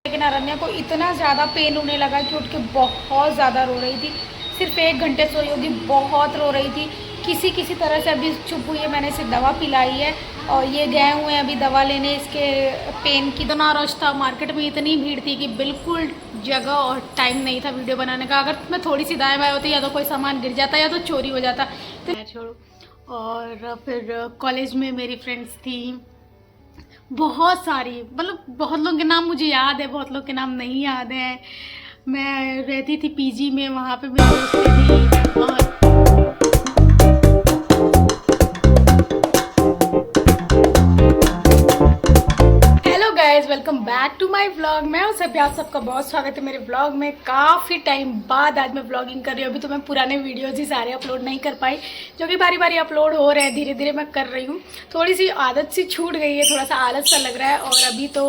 लेकिन अरण्या को इतना ज़्यादा पेन होने लगा कि उठ के बहुत ज़्यादा रो रही थी। सिर्फ 1 घंटे सोई होगी, बहुत रो रही थी। किसी तरह से अभी चुप हुई है। मैंने इसे दवा पिलाई है और ये गए हुए हैं अभी दवा लेने इसके पेन की। इतना रश था, मार्केट में इतनी भीड़ थी कि बिल्कुल जगह और टाइम नहीं था वीडियो बनाने का। अगर मैं थोड़ी सी दाएँ बाएँ होती या तो कोई सामान गिर जाता या तो चोरी हो जाता। तो मैं छोड़ो। और फिर कॉलेज में मेरी फ्रेंड्स थी बहुत सारी, मतलब बहुत लोगों के नाम मुझे याद है, बहुत लोग के नाम नहीं याद है। मैं रहती थी पीजी में, वहाँ पे मेरी दोस्तें थी। और hello guys, welcome back to my vlog. मैं हूं सभ्या, आप सबका बहुत स्वागत है मेरे व्लॉग में। काफ़ी टाइम बाद आज मैं व्लॉगिंग कर रही हूँ। अभी तो मैं पुराने वीडियोज़ ही सारे अपलोड नहीं कर पाई, जो कि बारी बारी अपलोड हो रहे हैं। धीरे धीरे मैं कर रही हूँ। थोड़ी सी आदत सी छूट गई है, थोड़ा सा आलस सा लग रहा है। और अभी तो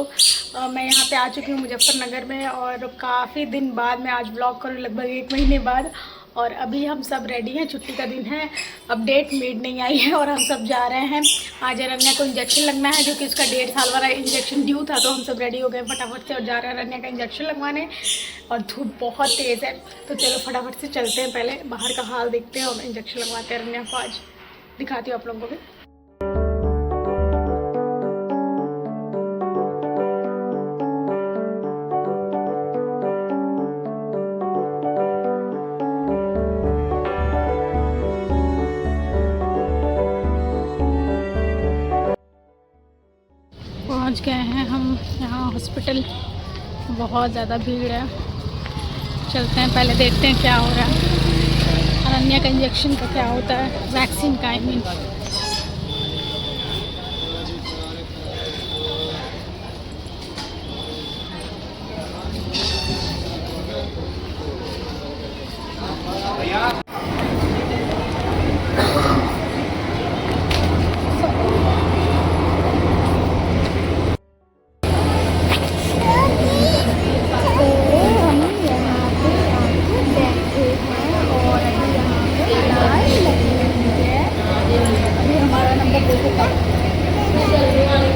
मैं यहाँ पे आ चुकी हूँ मुजफ्फरनगर में, और काफ़ी दिन बाद मैं आज व्लॉग करूँ, लगभग 1 महीने बाद। और अभी हम सब रेडी हैं, छुट्टी का दिन है, अपडेट मेड नहीं आई है और हम सब जा रहे हैं। आज अरण्या को इंजेक्शन लगना है, जो कि उसका 1.5 साल वाला इंजेक्शन ड्यू था। तो हम सब रेडी हो गए फटाफट से और जा रहे हैं अरण्या का इंजेक्शन लगवाने। और धूप बहुत तेज़ है, तो चलो फटाफट से चलते हैं, पहले बाहर का हाल देखते हैं और इंजेक्शन लगवाते हैं अरण्या को। आज दिखाती हूँ आप लोगों को भी। पहुंच गए हैं हम यहाँ हॉस्पिटल। बहुत ज़्यादा भीड़ है, चलते हैं पहले देखते हैं क्या हो रहा है। अरण्या का इंजेक्शन का क्या होता है, वैक्सीन का, आई मीन।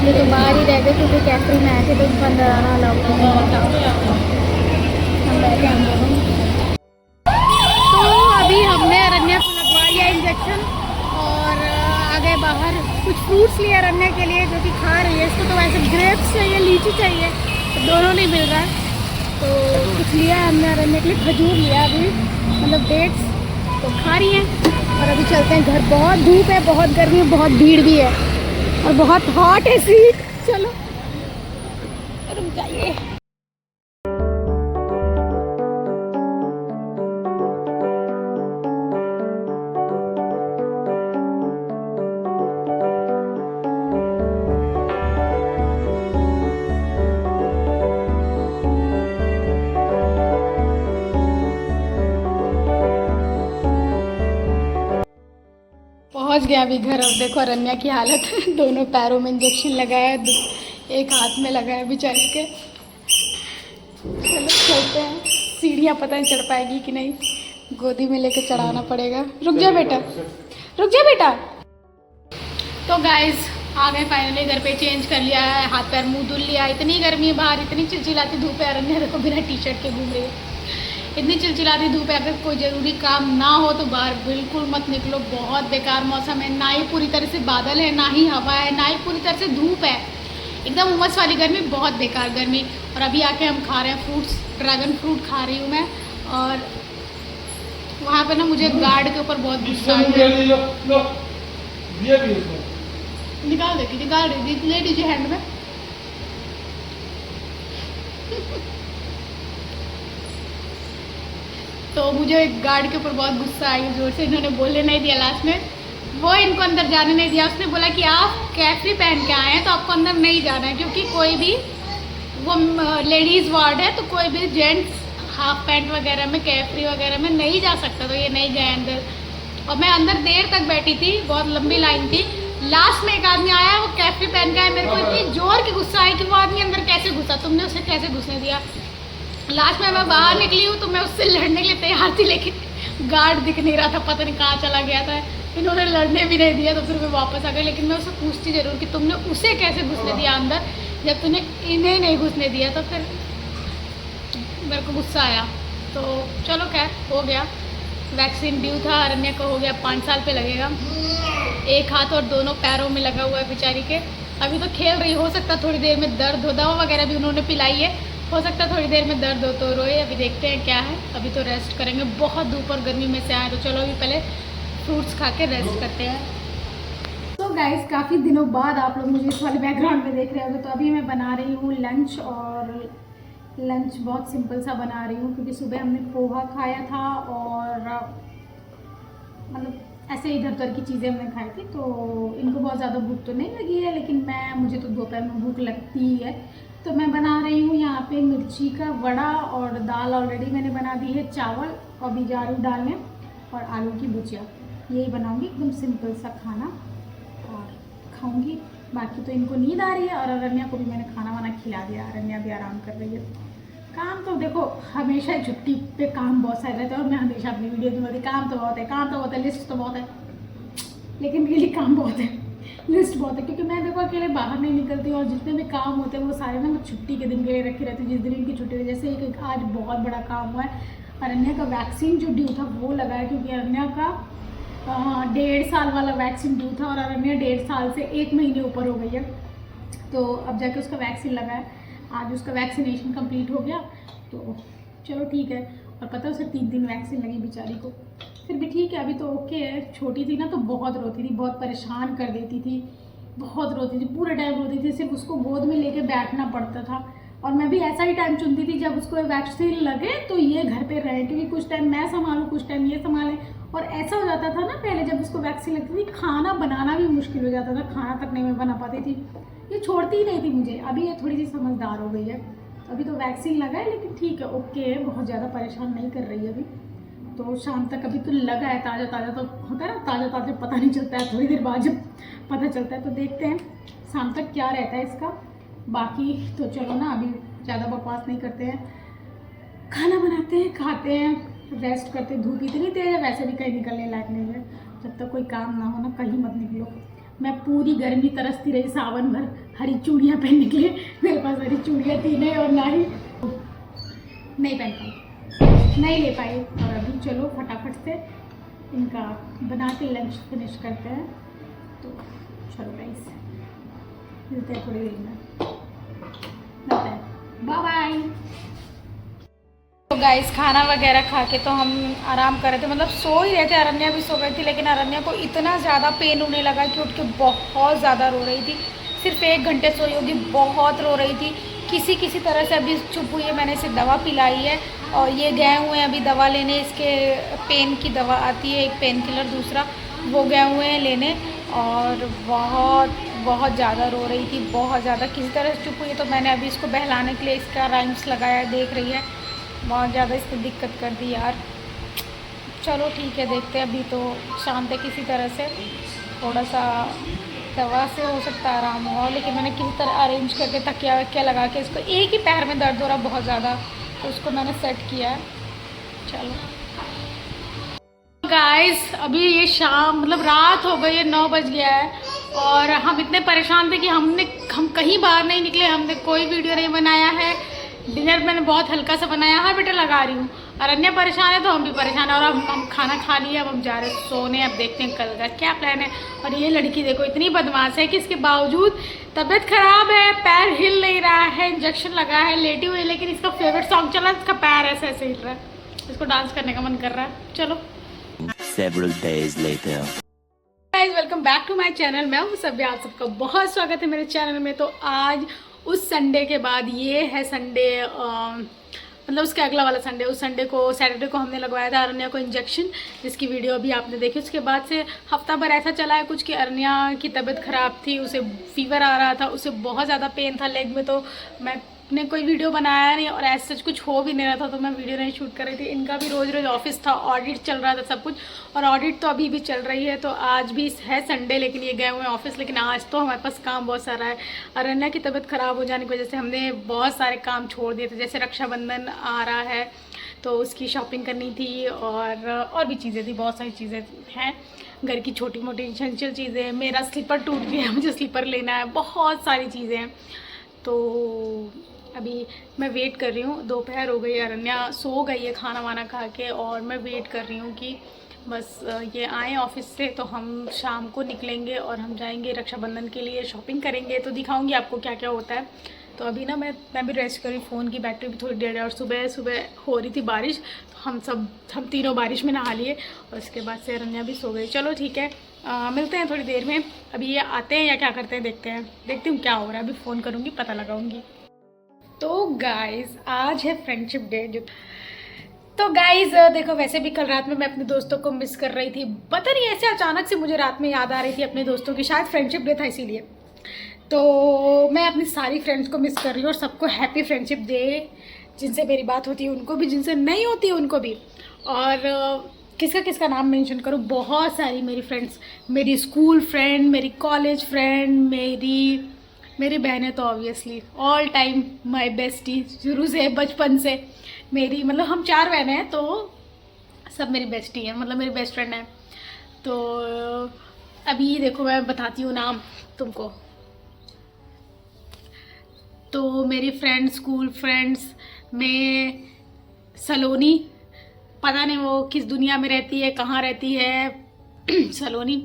ये तो बाहर ही रह गए क्योंकि कैफे में आए थे, तो उनको अंदर आना अलाउ नहीं होता। हम बैठे हम दोनों। तो अभी हमने अरण्या को लगवा लिया इंजेक्शन और आ गए बाहर। कुछ फ्रूट्स लिए अरण्या के लिए, जो कि खा रही है। इसको तो वैसे ग्रेप्स चाहिए, लीची चाहिए, तो दोनों नहीं मिल रहा है। तो कुछ लिया है हमने अरण्या के लिए, खजूर लिया अभी, मतलब डेट्स, तो खा रही हैं। और अभी चलते हैं घर। बहुत धूप है, बहुत गर्मी है, बहुत भीड़ भी है और बहुत हॉट है सीट। चलो रुक जाइए। पहुंच गया अभी घर। और देखो अरण्या की हालत दोनों पैरों में इंजेक्शन लगाया, एक हाथ में लगाया बेचारी के। चलो चलते हैं। सीढ़ियाँ पता नहीं चढ़ पाएगी कि नहीं, गोदी में लेके चढ़ाना पड़ेगा। रुक जा बेटा, रुक जा बेटा। तो गाइज आ गए फाइनली घर पे। चेंज कर लिया है, हाथ पैर मुंह धुल लिया। इतनी गर्मी है बाहर, इतनी चिलचिलाती धूप है। अरण्या देखो बिना टी शर्ट के घूम रही है। इतनी चिलचिलाती धूप है, अगर कोई ज़रूरी काम ना हो तो बाहर बिल्कुल मत निकलो। बहुत बेकार मौसम है, ना ही पूरी तरह से बादल है, ना ही हवा है, ना ही पूरी तरह से धूप है। एकदम उमस वाली गर्मी, बहुत बेकार गर्मी। और अभी आके हम खा रहे हैं फ्रूट्स। ड्रैगन फ्रूट खा रही हूँ मैं। और वहाँ पे ना मुझे गार्ड के ऊपर बहुत गुस्सा आ गया। निकाल देगी, निकाल रही, ले दीजिए हैंड में। तो मुझे गार्ड के ऊपर बहुत गुस्सा आई जोर से। इन्होंने बोलने नहीं दिया लास्ट में, वो इनको अंदर जाने नहीं दिया। उसने बोला कि आप कैफरी पहन के आए हैं तो आपको अंदर नहीं जाना है, क्योंकि कोई भी वो लेडीज़ वार्ड है, तो कोई भी जेंट्स हाफ पैंट वगैरह में, कैफरी वगैरह में नहीं जा सकता। तो ये नहीं गए अंदर। और मैं अंदर देर तक बैठी थी, बहुत लंबी लाइन थी। लास्ट में एक आदमी आया, वो कैफरी पहन के आया। मेरे को इतनी जोर की गुस्सा आई कि वो आदमी अंदर कैसे घुसा, तुमने उसे कैसे घुसने दिया। लास्ट में मैं बाहर निकली हूँ तो मैं उससे लड़ने के लिए तैयार थी, लेकिन गार्ड दिख नहीं रहा था, पता नहीं कहाँ चला गया था। इन्होंने लड़ने भी नहीं दिया, तो फिर मैं वापस आ गई। लेकिन मैं उससे पूछती ज़रूर कि तुमने उसे कैसे घुसने दिया अंदर, जब तूने इन्हें नहीं घुसने दिया। तो फिर मेरे को गुस्सा आया। तो चलो खैर हो गया, वैक्सीन ड्यू था, अरण्या को हो गया 5 साल पे लगेगा। एक हाथ और दोनों पैरों में लगा हुआ है बेचारी के। अभी तो खेल रही, हो सकता थोड़ी देर में दर्द हो, दवा वगैरह भी उन्होंने पिलाई है, हो सकता थोड़ी देर में दर्द हो तो रोए। अभी देखते हैं क्या है, अभी तो रेस्ट करेंगे। बहुत धूप और गर्मी में से आए तो चलो अभी पहले फ्रूट्स खा के रेस्ट करते हैं। तो गाइस काफ़ी दिनों बाद आप लोग मुझे इस वाले बैकग्राउंड में देख रहे होंगे। तो अभी मैं बना रही हूँ लंच, और लंच बहुत सिंपल सा बना रही हूँ क्योंकि सुबह हमने पोहा खाया था और मतलब ऐसे इधर उधर की चीज़ें हमने खाई थी, तो इनको बहुत ज़्यादा भूख तो नहीं लगी है, लेकिन मुझे तो दोपहर में भूख लगती ही है। तो मैं बना रही हूँ यहाँ पे मिर्ची का वड़ा, और दाल ऑलरेडी मैंने बना दी है, चावल और भी जा रही हूँ डालने, और आलू की भुजिया। यही बनाऊँगी, एकदम सिंपल सा खाना, और खाऊँगी। बाकी तो इनको नींद आ रही है, और अरण्या को भी मैंने खाना वाना खिला दिया, अरण्या भी आराम कर रही है। काम तो देखो हमेशा छुट्टी पे काम बहुत सारे रहते हैं, और मैं हमेशा अपनी वीडियो में बोलती काम तो बहुत है, काम तो बहुत है, लिस्ट तो बहुत है, लेकिन रियली काम बहुत है, लिस्ट बहुत है। क्योंकि मैं देखो अकेले बाहर नहीं निकलती, और जितने भी काम होते हैं वो सारे ना मैं छुट्टी के दिन के लिए रखी रहती हूँ, जिस दिन इनकी छुट्टी हुई। जैसे एक आज बहुत बड़ा काम हुआ है, अरण्या का वैक्सीन जो ड्यू था वो लगा है, क्योंकि अरण्या का 1.5 साल वाला वैक्सीन ड्यू था, और अरण्या 1.5 साल से 1 महीने ऊपर हो गई है, तो अब जाके उसका वैक्सीन लगा है। आज उसका वैक्सीनेशन कंप्लीट हो गया, तो चलो ठीक है। और पता है उसे 3 दिन वैक्सीन लगी बेचारी को, फिर भी ठीक है, अभी तो ओके है। छोटी थी ना तो बहुत रोती थी, बहुत परेशान कर देती थी, बहुत रोती थी, पूरे टाइम रोती थी, सिर्फ उसको गोद में लेके बैठना पड़ता था। और मैं भी ऐसा ही टाइम चुनती थी जब उसको वैक्सीन लगे तो ये घर पे रहे, क्योंकि कुछ टाइम मैं संभालूँ, कुछ टाइम ये संभालें। और ऐसा हो जाता था ना पहले जब उसको वैक्सीन लगती थी, खाना बनाना भी मुश्किल हो जाता था, खाना तक नहीं मैं बना पाती थी, ये छोड़ती ही नहीं थी मुझे। अभी ये थोड़ी सी समझदार हो गई है, अभी तो वैक्सीन लगा है, लेकिन ठीक है, ओके है, बहुत ज़्यादा परेशान नहीं कर रही है अभी। तो शाम तक अभी तो लगा है, ताज़ा ताज़ा तो होता है ना, ताज़ा ताज़ा पता नहीं चलता है, थोड़ी देर बाद जब पता चलता है। तो देखते हैं शाम तक क्या रहता है इसका। बाकी तो चलो ना, अभी ज़्यादा बकवास नहीं करते हैं, खाना बनाते हैं, खाते हैं, रेस्ट करते हैं। धूप इतनी तेज है, वैसे भी कहीं निकलने लायक नहीं है। जब तक कोई काम ना हो ना, कहीं मत निकलो। मैं पूरी गर्मी तरसती रही सावन भर हरी चूड़ियाँ पहनने के लिए, मेरे पास हरी चूड़ियाँ थी नहीं, और ना ही नहीं पहन पाई, नहीं ले पाई। और अभी चलो फटाफट से इनका बना के लंच फिनिश करते हैं। तो चलो गाइस, मिलते हैं थोड़ी देर में, मिलते हैं, बाय बाय। तो गाइस खाना वगैरह खा के तो हम आराम कर रहे थे, मतलब सो ही रहे थे, अरण्या भी सो गई थी, लेकिन अरण्या को इतना ज़्यादा पेन होने लगा कि उठ के बहुत ज़्यादा रो रही थी। सिर्फ 1 घंटे सोई होगी, बहुत रो रही थी। किसी तरह से अभी चुप हुई है, मैंने इसे दवा पिलाई है, और ये गए हुए हैं अभी दवा लेने, इसके पेन की दवा आती है, एक पेन किलर, दूसरा वो गए हुए हैं लेने। और बहुत ज़्यादा रो रही थी, बहुत ज़्यादा, किसी तरह से चुप हुई है। तो मैंने अभी इसको बहलाने के लिए इसका राइम्स लगाया, देख रही है, बहुत ज़्यादा इसने दिक्कत कर दी यार। चलो ठीक है, देखते हैं, अभी तो शाम तक किसी तरह से थोड़ा सा दवा से हो सकता है आराम हुआ, लेकिन मैंने किसी तरह अरेंज करके तकिया वकिया लगा के, इसको एक ही पैर में दर्द हो रहा बहुत ज़्यादा, तो उसको मैंने सेट किया है। चलो गाइस, अभी ये शाम मतलब रात हो गई है, 9 बज गया है, और हम इतने परेशान थे कि हम कहीं बाहर नहीं निकले, हमने कोई वीडियो नहीं बनाया है। डिनर मैंने बहुत हल्का सा बनाया, हाँ बेटा लगा रही हूँ। अरण्या परेशान है तो हम भी परेशान है, और अब हम खाना खा लिया, अब हम जा रहे हैं सोने। अब देखते हैं कल का क्या प्लान है। और ये लड़की देखो इतनी बदमाश है कि इसके बावजूद तबीयत खराब है, पैर हिल नहीं रहा है, इंजेक्शन लगा है, लेटी हुई है, लेकिन इसका फेवरेट सॉन्ग चला, इसका पैर ऐसे ऐसे हिल रहा है, इसको डांस करने का मन कर रहा है। चलो Several days later. Guys, welcome back to my channel. मैं हूँ सभ्या, आप सबका बहुत स्वागत है मेरे चैनल में। तो आज उस संडे के बाद, ये है संडे, मतलब उसके अगला वाला संडे, उस संडे को, सैटरडे को हमने लगवाया था अरण्या को इंजेक्शन, जिसकी वीडियो अभी आपने देखी। उसके बाद से हफ्ता भर ऐसा चला है कुछ कि अरण्या की तबीयत ख़राब थी, उसे फीवर आ रहा था, उसे बहुत ज़्यादा पेन था लेग में, तो मैंने कोई वीडियो बनाया नहीं, और ऐसा सच कुछ हो भी नहीं रहा था, तो मैं वीडियो नहीं शूट कर रही थी। इनका भी रोज़ रोज़ ऑफिस था, ऑडिट चल रहा था सब कुछ, और ऑडिट तो अभी भी चल रही है। तो आज भी है संडे, लेकिन ये गए हुए हैं ऑफिस, लेकिन आज तो हमारे पास काम बहुत सारा है। अरण्या की तबीयत ख़राब हो जाने की वजह से हमने बहुत सारे काम छोड़ दिए थे, जैसे रक्षाबंधन आ रहा है तो उसकी शॉपिंग करनी थी, और भी चीज़ें थी, बहुत सारी चीज़ें हैं, घर की छोटी मोटी एसेंशियल चीज़ें। मेरा स्लीपर टूट गया, मुझे स्लीपर लेना है, बहुत सारी चीज़ें हैं। तो अभी मैं वेट कर रही हूँ, दोपहर हो गई, अरन्या सो गई है खाना वाना खा के, और मैं वेट कर रही हूँ कि बस ये आए ऑफिस से तो हम शाम को निकलेंगे और हम जाएंगे रक्षाबंधन के लिए, शॉपिंग करेंगे, तो दिखाऊंगी आपको क्या क्या होता है। तो अभी ना मैं भी रेस्ट करी, फ़ोन की बैटरी भी थोड़ी देर है, और सुबह सुबह हो रही थी बारिश, तो हम तीनों बारिश में नहा लिए, और उसके बाद से अरन्या भी सो गई। चलो ठीक है, मिलते हैं थोड़ी देर में। अभी ये आते हैं या क्या करते हैं देखती हूँ क्या हो रहा है, अभी फ़ोन करूँगी, पता लगाऊंगी। तो गाइज आज है फ्रेंडशिप डे। तो गाइज देखो, वैसे भी कल रात में मैं अपने दोस्तों को मिस कर रही थी, पता नहीं ऐसे अचानक से मुझे रात में याद आ रही थी अपने दोस्तों की, शायद फ्रेंडशिप डे था इसीलिए। तो मैं अपनी सारी फ्रेंड्स को मिस कर रही हूँ, और सबको हैप्पी फ्रेंडशिप डे, जिनसे मेरी बात होती है उनको भी, जिनसे नहीं होती है उनको भी। और किसका किसका नाम मेंशन करूँ, बहुत सारी मेरी फ्रेंड्स, मेरी स्कूल फ्रेंड, मेरी कॉलेज फ्रेंड, मेरी बहनें तो obviously all time my bestie, शुरू से बचपन से मेरी, मतलब हम 4 बहनें हैं तो सब मेरी बेस्टी हैं, मतलब मेरी बेस्ट फ्रेंड है। तो अभी देखो मैं बताती हूँ नाम तुमको। तो मेरी फ्रेंड, स्कूल फ्रेंड्स में सलोनी, पता नहीं वो किस दुनिया में रहती है, कहाँ रहती है सलोनी।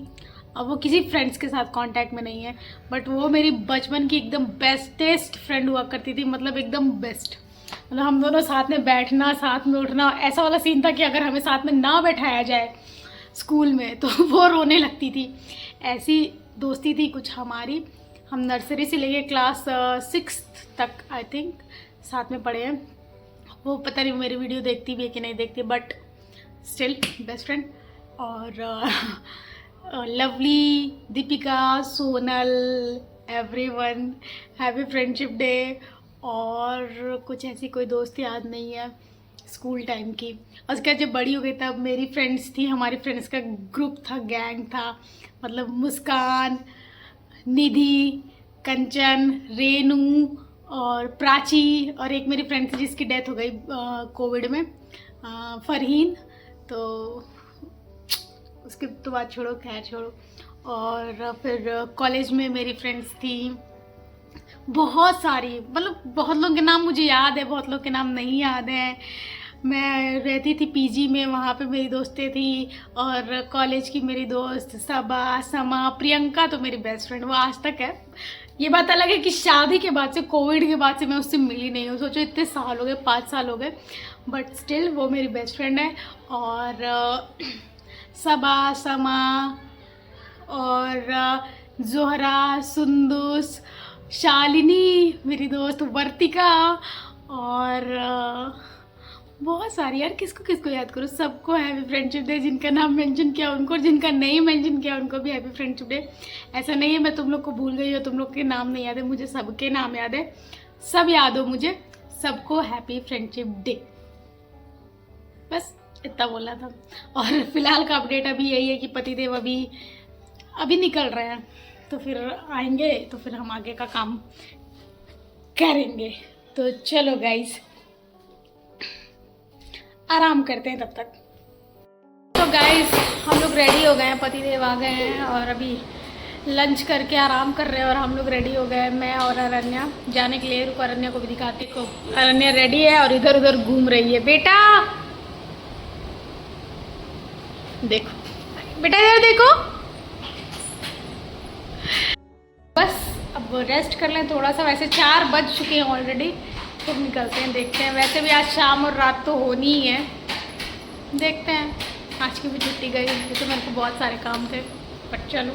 अब वो किसी फ्रेंड्स के साथ कांटेक्ट में नहीं है, बट वो मेरी बचपन की एकदम बेस्टेस्ट फ्रेंड हुआ करती थी, मतलब एकदम बेस्ट। मतलब हम दोनों साथ में बैठना, साथ में उठना, ऐसा वाला सीन था कि अगर हमें साथ में ना बैठाया जाए स्कूल में तो वो रोने लगती थी। ऐसी दोस्ती थी कुछ हमारी। हम नर्सरी से लेके क्लास 6 तक आई थिंक साथ में पढ़े हैं। वो पता नहीं मेरी वीडियो देखती भी है कि नहीं देखती, बट स्टिल बेस्ट फ्रेंड। और lovely, Deepika, Sonal, everyone, happy friendship day. और कुछ ऐसी कोई दोस्त याद नहीं है स्कूल टाइम की। और उसके बाद जब बड़ी हो गई तब मेरी फ्रेंड्स थी, हमारी फ्रेंड्स का ग्रुप था, गैंग था, मतलब मुस्कान, निधि, कंचन, रेनू और प्राची, और एक मेरी फ्रेंड थी जिसकी डेथ हो गई कोविड में, फरहीन। तो उसके तो बात छोड़ो, खैर छोड़ो। और फिर कॉलेज में मेरी फ्रेंड्स थी बहुत सारी, मतलब बहुत लोगों के नाम मुझे याद है, बहुत लोगों के नाम नहीं याद हैं। मैं रहती थी पीजी में, वहाँ पे मेरी दोस्तें थी। और कॉलेज की मेरी दोस्त सबा, समा, प्रियंका तो मेरी बेस्ट फ्रेंड, वो आज तक है। ये बात अलग है कि शादी के बाद से, कोविड के बाद से मैं उससे मिली नहीं हूँ। सोचो इतने साल हो गए, 5 साल हो गए, बट स्टिल वो मेरी बेस्ट फ्रेंड है। और सबा, समा और जोहरा, सुंदुस, शालिनी मेरी दोस्त, वर्तिका, और बहुत सारी, यार किसको किसको याद करूँ, सबको हैप्पी फ्रेंडशिप डे। जिनका नाम मेंशन किया उनको, जिनका नहीं मेंशन किया उनको भी हैप्पी फ्रेंडशिप डे। ऐसा नहीं है मैं तुम लोग को भूल गई हो, तुम लोग के नाम नहीं याद है, मुझे सबके नाम याद है, सब याद हो मुझे, सबको हैप्पी फ्रेंडशिप डे। बस इतना बोला था। और फिलहाल का अपडेट अभी यही है कि पतिदेव अभी निकल रहे हैं, तो फिर आएंगे तो फिर हम आगे का काम करेंगे। तो चलो गाइस, आराम करते हैं तब तक। तो गाइस हम लोग रेडी हो गए हैं, पतिदेव आ गए हैं, और अभी लंच करके आराम कर रहे हैं, और हम लोग रेडी हो गए, मैं और अरन्या जाने के लिए। रुको अरन्या को भी दिखाती को। अरन्या रेडी है और इधर उधर घूम रही है। बेटा देखो, बेटा इधर देखो। बस अब रेस्ट कर लें थोड़ा सा, वैसे 4 बज चुके हैं ऑलरेडी, फिर निकलते हैं, देखते हैं। वैसे भी आज शाम और रात तो होनी ही है, देखते हैं। आज की भी छुट्टी गई, तो मेरे को बहुत सारे काम थे, बट चलो।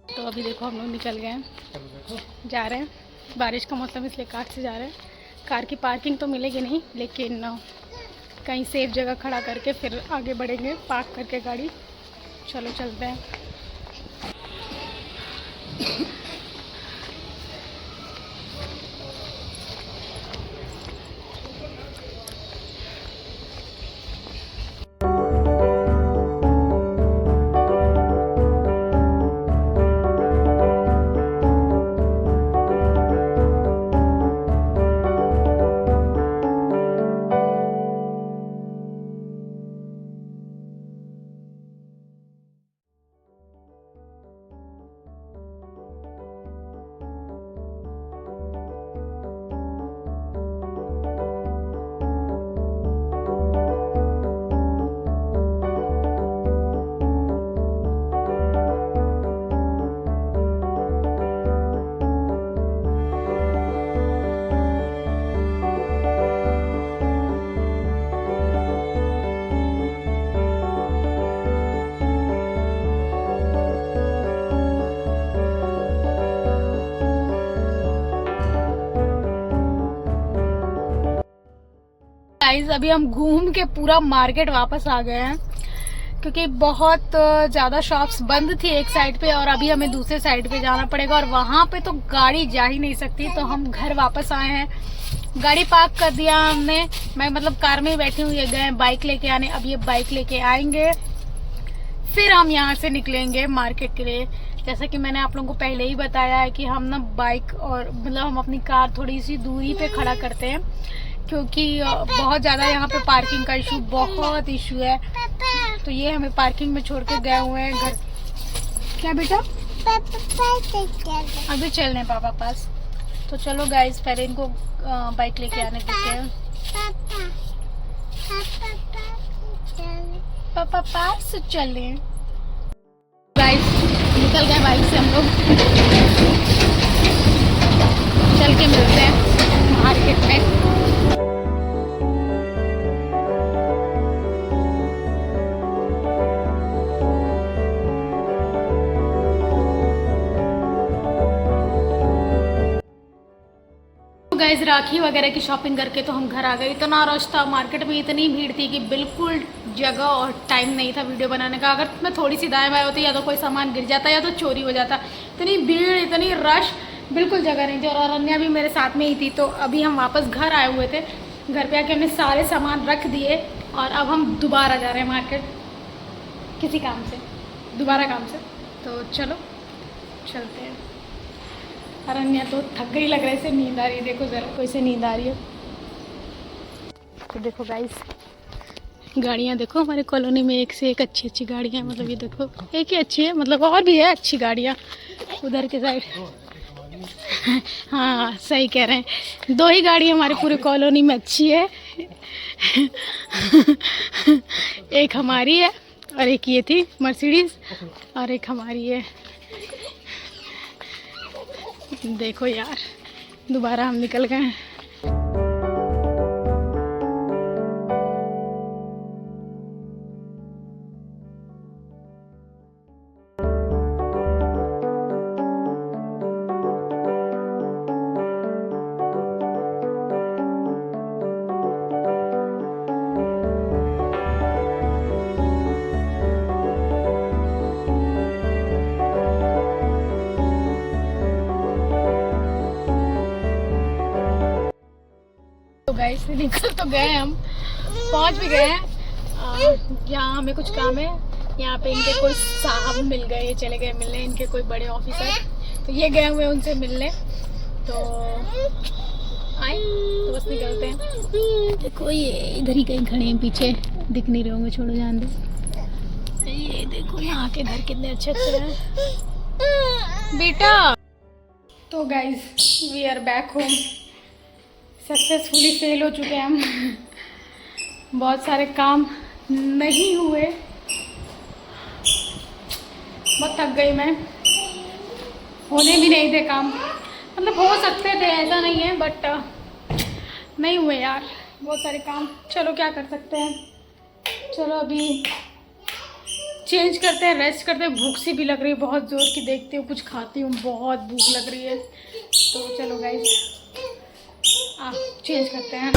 तो अभी देखो हम लोग निकल गए हैं, जा रहे हैं। बारिश का मौसम इसलिए कार से जा रहे हैं। कार की पार्किंग तो मिलेगी नहीं, लेकिन कहीं सेफ जगह खड़ा करके फिर आगे बढ़ेंगे, पार्क करके गाड़ी। चलो चलते हैं। गाइस अभी हम घूम के पूरा मार्केट वापस आ गए हैं, क्योंकि बहुत ज़्यादा शॉप्स बंद थी एक साइड पे और अभी हमें दूसरे साइड पे जाना पड़ेगा और वहाँ पे तो गाड़ी जा ही नहीं सकती। तो हम घर वापस आए हैं, गाड़ी पार्क कर दिया हमने। मैं मतलब कार में ही बैठी हूँ, ये गए बाइक लेके आने। अब ये बाइक लेके आएंगे, फिर हम यहाँ से निकलेंगे मार्केट के लिए। जैसा कि मैंने आप लोगों को पहले ही बताया है कि हम ना बाइक और मतलब हम अपनी कार थोड़ी सी दूरी पे खड़ा करते हैं, क्योंकि बहुत ज़्यादा यहाँ पे पार्किंग का बहुत इशू है। तो ये हमें पार्किंग में छोड़ के गए हुए हैं घर। क्या बेटा? अभी चल रहे पापा पास। तो चलो गाइस पहले इनको बाइक लेके आने देते हैं। पापा पास चल रहे हैं गाइस। निकल गए बाइक से हम लोग, चल के मिलते हैं मार्केट में। गाइस राखी वगैरह की शॉपिंग करके तो हम घर आ गए। इतना रश था मार्केट में, इतनी भीड़ थी कि बिल्कुल जगह और टाइम नहीं था वीडियो बनाने का। अगर मैं थोड़ी सी दाएं बाएं होती या तो कोई सामान गिर जाता या तो चोरी हो जाता। इतनी भीड़, इतनी रश, बिल्कुल जगह नहीं थी। और अरन्या भी मेरे साथ में ही थी। तो अभी हम वापस घर आए हुए थे, घर पे आके हमने सारे सामान रख दिए और अब हम दोबारा जा रहे हैं मार्केट किसी काम से, दोबारा काम से। तो चलो चलते हैं। अरन्या तो थक गई लग रहा है, इसे नींद आ रही है। देखो जरा कोई से नींद आ रही है। तो देखो गाइस गाड़ियाँ देखो, हमारे कॉलोनी में एक से एक अच्छी अच्छी गाड़ियाँ। मतलब ये देखो एक ही अच्छी है, मतलब और भी है अच्छी गाड़ियाँ उधर के साइड। हाँ सही कह रहे हैं, 2 ही गाड़ी हमारे पूरे कॉलोनी में अच्छी है। एक हमारी है और एक ये थी मर्सिडीज और एक हमारी है। देखो यार दोबारा हम निकल गए हैं। तो गाइस निकल तो गए, हम पहुंच भी गए हैं। यहाँ हमें कुछ काम है, यहाँ पे इनके कोई साहब मिल गए, ये चले गए मिलने, इनके कोई बड़े ऑफिसर। तो ये गए हुए उनसे मिलने। तो आए तो बस निकलते हैं। देखो ये इधर ही कहीं खड़े हैं, पीछे दिख नहीं रहे होंगे, छोड़ो जान दो। ये देखो यहाँ के घर कितने अच्छे अच्छे हैं बेटा। तो guys we are back home, successfully fail हो चुके हैं हम। बहुत सारे काम नहीं हुए, बहुत थक गई मैं। होने भी नहीं थे काम, मतलब हो सकते थे ऐसा नहीं है, बट नहीं हुए यार बहुत सारे काम। चलो क्या कर सकते हैं। चलो अभी चेंज करते हैं, रेस्ट करते हैं। भूख सी भी लग रही है बहुत ज़ोर की, देखती हूँ कुछ खाती हूँ, बहुत भूख लग रही है। तो चलो गाइस चेंज करते हैं।